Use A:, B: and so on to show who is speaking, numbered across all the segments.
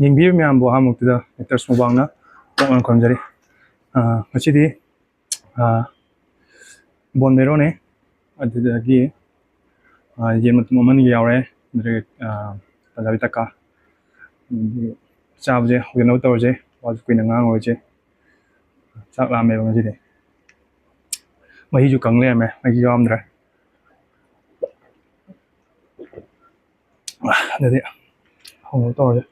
A: ꯌꯦꯡꯕꯤꯔꯤꯕ ꯃꯌꯥꯝꯕꯨ ꯑꯍꯥꯟꯕꯃꯛꯇꯗ ꯑꯦꯛꯇꯔ ꯁꯨꯃꯥꯡꯅ ꯇꯣꯛꯅ ꯈꯣꯝꯖꯔꯤ ꯉꯁꯤꯗꯤ ꯕꯣꯟ ꯃꯦꯔꯣꯅꯦ ꯑꯗꯨꯗꯒꯤ ꯌꯦꯟ ꯃꯇꯨꯝ ꯑꯃꯅꯤ ꯌꯥꯎꯔꯦ ꯑꯗꯨꯗꯒꯤ ꯄꯟꯖꯥꯕꯤ ꯇꯛꯀꯥ ꯆꯥꯕꯁꯦ ꯍꯧꯖꯤꯛꯅꯕ ꯇꯧꯔꯁꯦ ꯋꯥꯁꯨ ꯀꯨꯏꯅ ꯉꯥꯡꯉꯔꯣꯏꯁꯦ ꯆꯥꯛ ꯂꯥꯝꯃꯦꯕ ꯉꯁꯤꯗꯤ ꯃꯍꯤꯁꯨ ꯀꯪ ꯂꯩꯔꯝꯃꯦ ꯃꯍꯤ ꯌꯥꯎꯔꯝꯗ꯭ꯔꯦ ꯑꯗꯨꯗꯤ ꯍꯧꯅꯕ ꯇꯧꯔꯁꯦ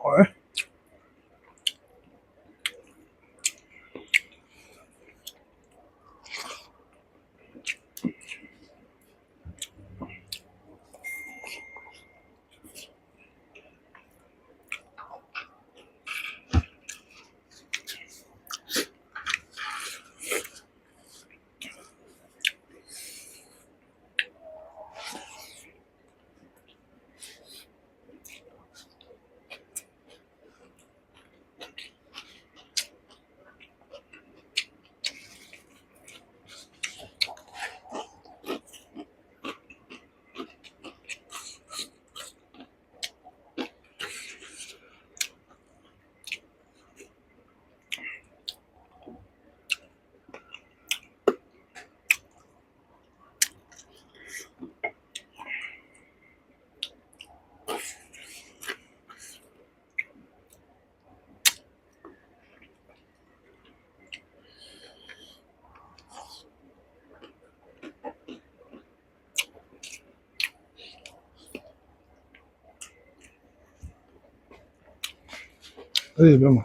A: ꯍꯣꯏ ꯑꯗꯨꯗꯤ ꯏꯕꯦꯝꯃ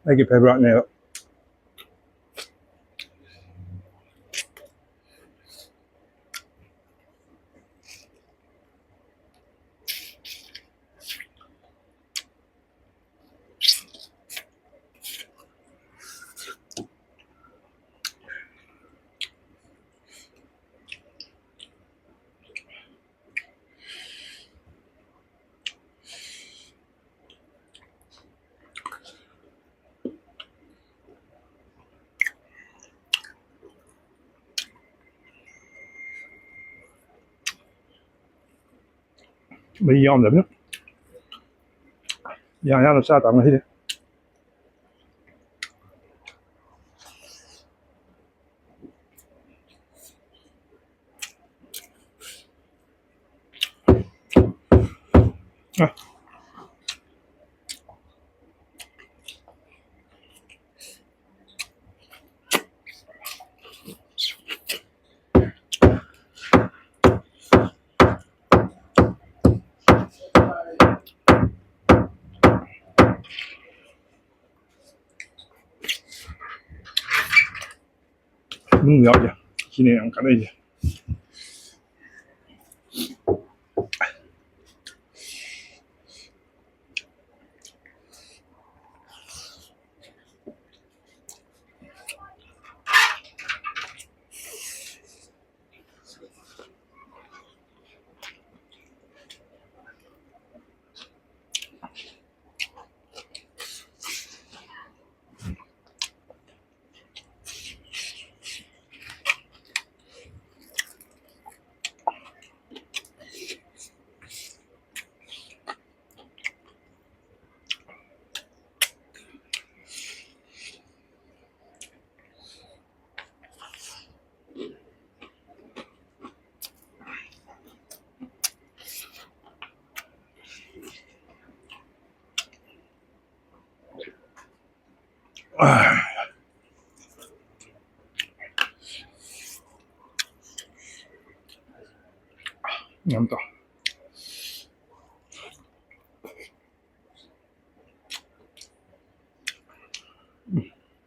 A: ꯑꯩꯒꯤ ꯐꯦꯚꯣꯔꯥꯏꯠꯅꯦꯕ ꯃꯍꯤ ꯌꯥꯎꯔꯝꯗꯕꯅꯤꯅ ꯌꯥꯝꯅ ꯆꯥ ꯇꯥꯕ ꯉꯁꯤꯗꯤ ꯌꯥꯎꯗꯦ ꯁꯤꯅꯦ ꯌꯥꯝ ꯀꯥꯟꯅꯩꯁꯦ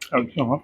A: 好香啊！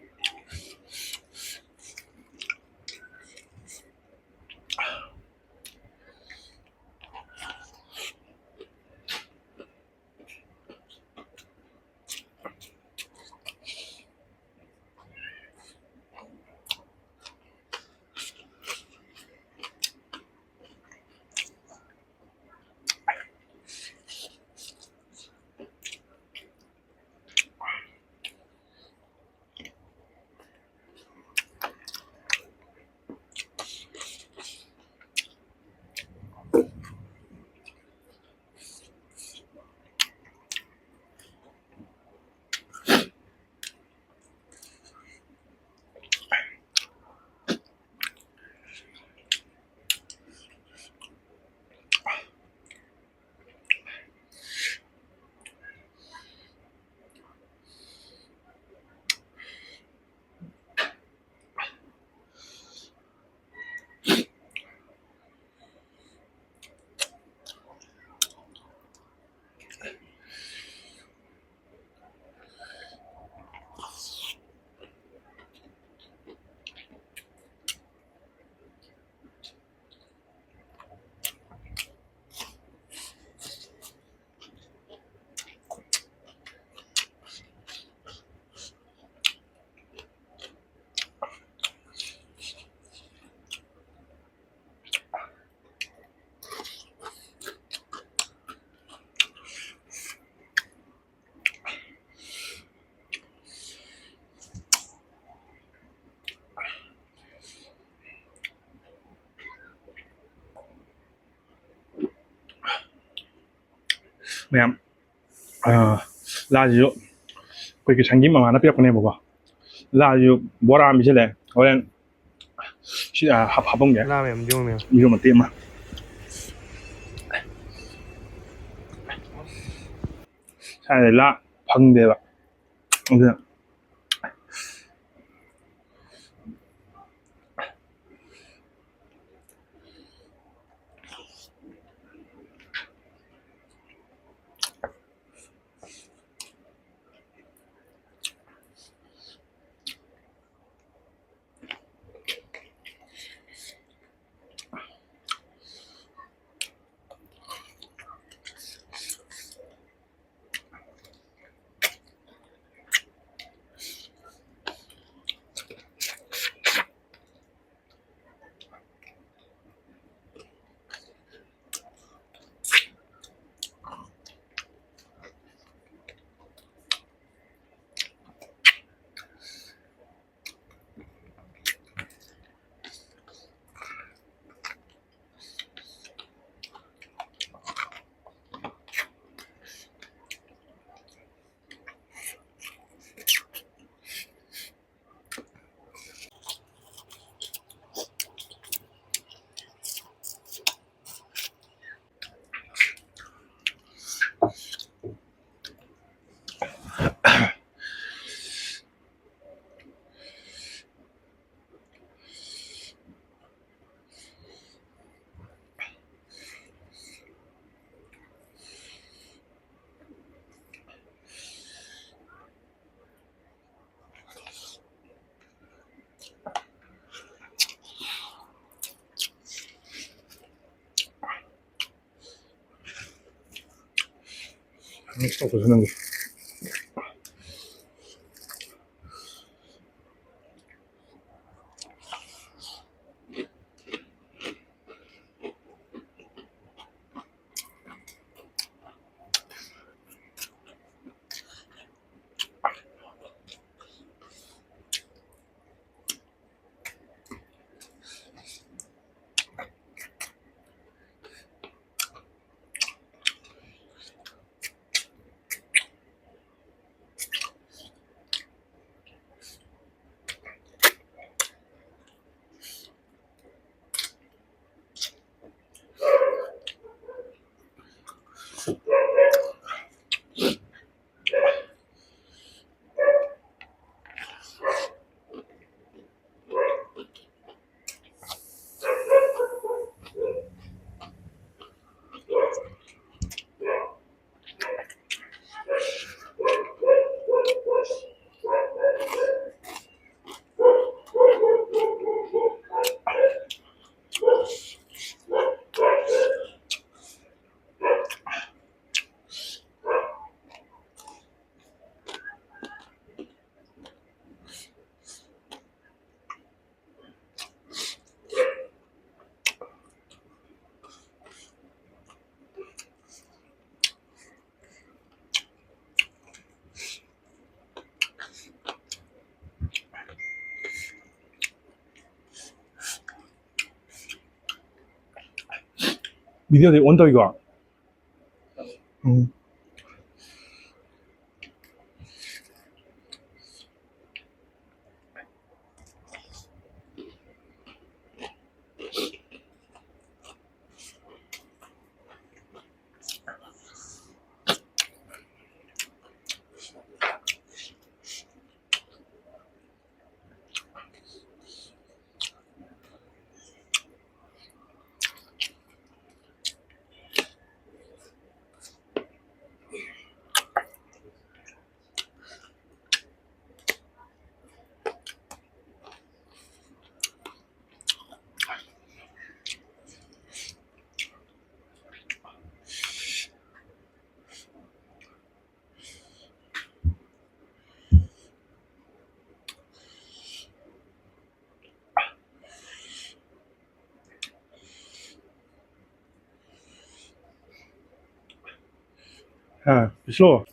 A: 그냥 라지요. 그렇게 장기만 하나 뼈 꺼내 먹어. 라지요 뭐라 미실래? 그냥 시야 합본 게
B: 라면 용면
A: 이거 뭐 때마. 라 방대가. 그냥 믹스도 쓰는 게. 미디어 되게 온다 이거. 음. 아, 비싸.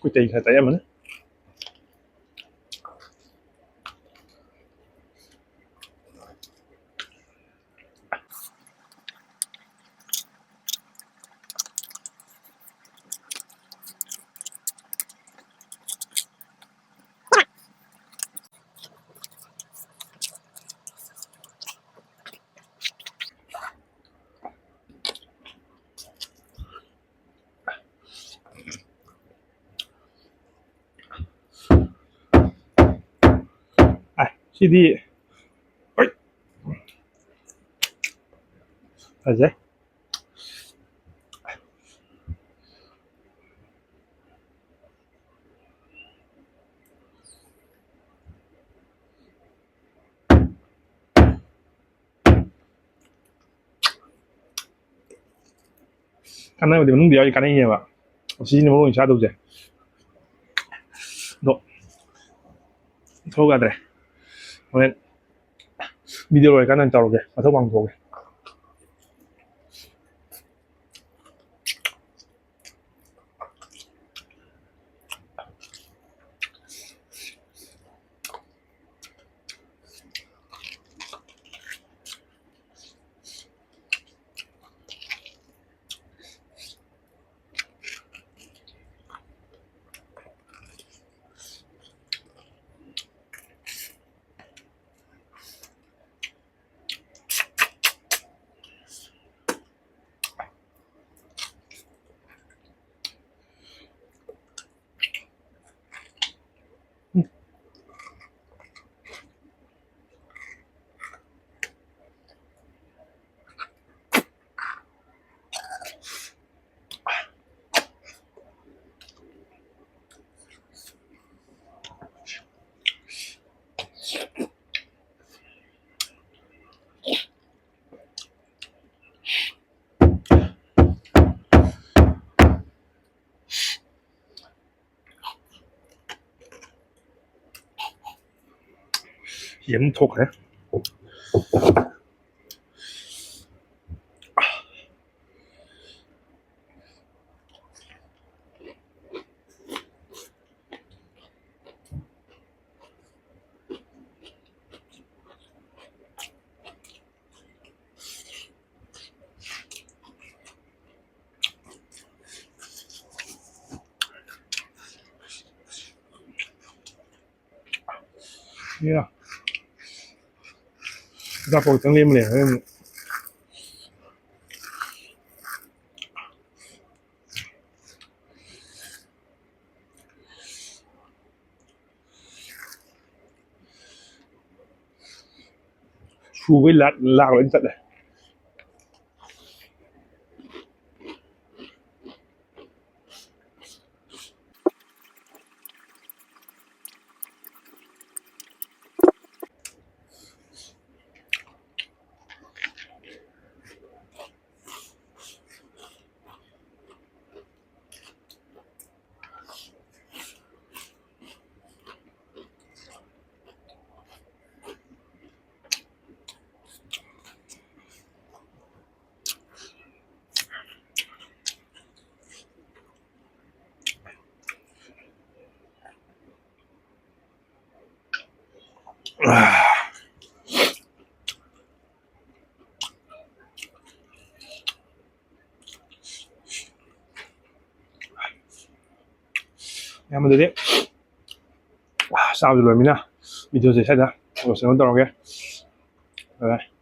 A: 그때 이거 했다 야면. 아, CD. 어이. 다시. Cái này thì mình điều cái này nhiều ạ. Xin nó mình sao đâu chứ. Độ. Thôi cả đấy. Nên video này cái này tao rồi. Mà thôi bằng rồi. Hiếm thuộc đấy. นี่ล่ะถ้าปกติต้องเรียนเลยเริ่มชูไว้ลัดลากเลยจัดเลยandiamo a vedere sabato 2.000 video 600 lo stiamo andando che vabbè